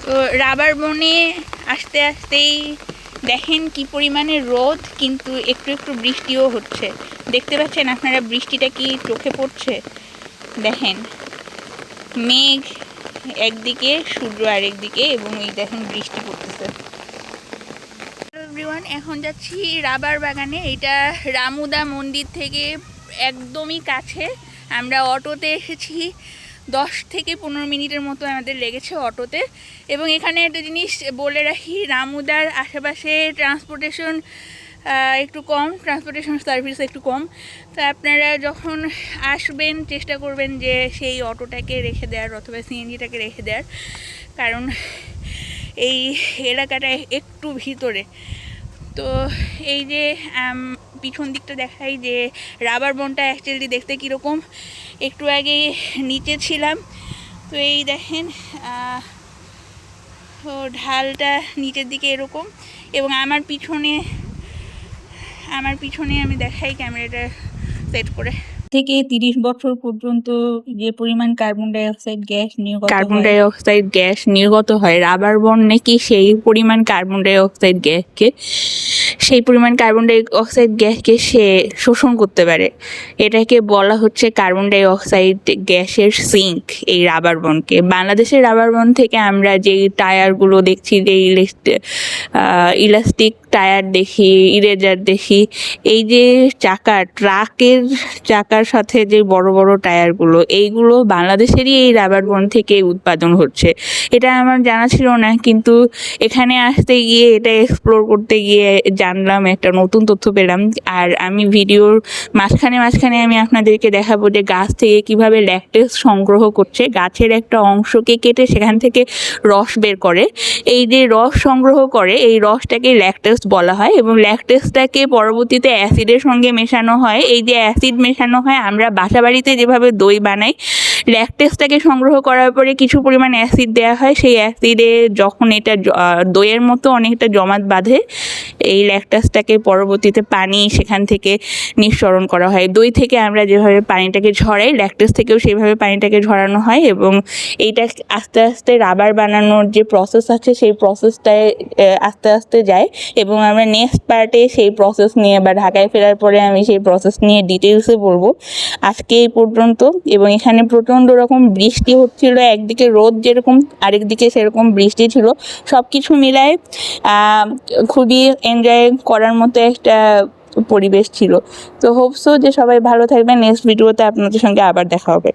তো রাবার বনে আস্তে আস্তেই দেখেন কি পরিমাণে রোদ, কিন্তু একটু একটু বৃষ্টিও হচ্ছে। দেখতে পাচ্ছেন আপনারা বৃষ্টিটা কি চোখে পড়ছে? দেখেন মেঘ একদিকে, সূর্য আরেকদিকে, এবং এই দেখেন বৃষ্টি পড়তেছে। এভরিওয়ান, এখন যাচ্ছি রাবার বাগানে। এটা রামুদা মন্দির থেকে একদমই কাছে। আমরা অটোতে এসেছি, 10 থেকে 15 মিনিটের মতো আমাদের লেগেছে অটোতে। এবং এখানে একটা জিনিস বলে রাখি, রামুদার আশেপাশে ট্রান্সপোর্টেশন একটু কম, ট্রান্সপোর্টেশন সার্ভিস একটু কম। তো আপনারা যখন আসবেন চেষ্টা করবেন যে সেই অটোটাকে রেখে দেওয়ার অথবা সিএনজিটাকে রেখে দেওয়ার, কারণ এই এলাকাটা একটু ভিতরে। তো এই যে পিছন দিকটা দেখাই যে রাবার বনটা অ্যাকচুয়ালি দেখতে কীরকম। একটু আগে নিচে ছিলাম, তো এই দেখেন ঢালটা নিচের দিকে এরকম। এবং আমার পিছনে আমি দেখাই ক্যামেরাটা সেট করে, থেকে 30 বছর পর্যন্ত যে পরিমাণ কার্বন ডাই অক্সাইড নির্গত হয় রাবার বন নাকি সেই পরিমাণ কার্বন ডাই অক্সাইড গ্যাসকে সে শোষণ করতে পারে। এটাকে বলা হচ্ছে কার্বন ডাই অক্সাইড গ্যাসের সিঙ্ক, এই রাবার বনকে। বাংলাদেশের রাবার বন থেকে আমরা যেই টায়ারগুলো দেখছি, যে ইলাস্টিক টায়ার দেখি, ইরেজার দেখি, এই যে ট্রাকের চাকার সাথে যে বড় বড় টায়ারগুলো, এইগুলো বাংলাদেশেরই এই রাবার বন থেকে উৎপাদন হচ্ছে। এটা আমার জানা ছিল না, কিন্তু এখানে আসতে গিয়ে, এটা এক্সপ্লোর করতে গিয়ে জানলাম, একটা নতুন তথ্য পেলাম। আর আমি ভিডিওর মাঝখানে আমি আপনাদেরকে দেখাবো যে গাছ থেকে কিভাবে ল্যাকটেস সংগ্রহ করছে। গাছের একটা অংশকে কেটে সেখান থেকে রস বের করে। এই যে রস সংগ্রহ করে, এই রসটাকে ল্যাকটেস বলা হয়, এবং ল্যাকটেসটাকে পরবর্তীতে অ্যাসিডের সঙ্গে মেশানো হয়। এই যে অ্যাসিড মেশানো হয়, আমরা বাসাবাড়িতে যেভাবে দই বানাই, ল্যাকটেসটাকে সংগ্রহ করার পরে কিছু পরিমাণ অ্যাসিড দেওয়া হয়। সেই অ্যাসিডে যখন এটা দইয়ের মতো অনেকটা জমাট বাঁধে, এই ল্যাকটেসটাকে পরবর্তীতে পানি সেখান থেকে নিঃসরণ করা হয়। দই থেকে আমরা যেভাবে পানিটাকে ঝরাই, ল্যাকটেস থেকেও সেইভাবে পানিটাকে ঝরানো হয়। এবং এইটা আস্তে আস্তে রাবার বানানোর যে প্রসেস আছে, সেই প্রসেসটায় আস্তে আস্তে যায়। এবং আমরা নেক্সট পার্টে সেই প্রসেস নিয়ে, বা ঢাকায় ফেরার পরে আমি সেই প্রসেস নিয়ে ডিটেলসে বলবো। আজকে এই পর্যন্ত। এবং এখানে প্রচণ্ড রকম বৃষ্টি হচ্ছিল, একদিকে রোদ যেরকম, আরেকদিকে সেরকম বৃষ্টি ছিল। সব কিছু মিলায় খুবই এনজয় করার মতো একটা পরিবেশ ছিল। তো হোপসো যে সবাই ভালো থাকবেন। নেক্সট ভিডিওতে আপনাদের সঙ্গে আবার দেখা হবে।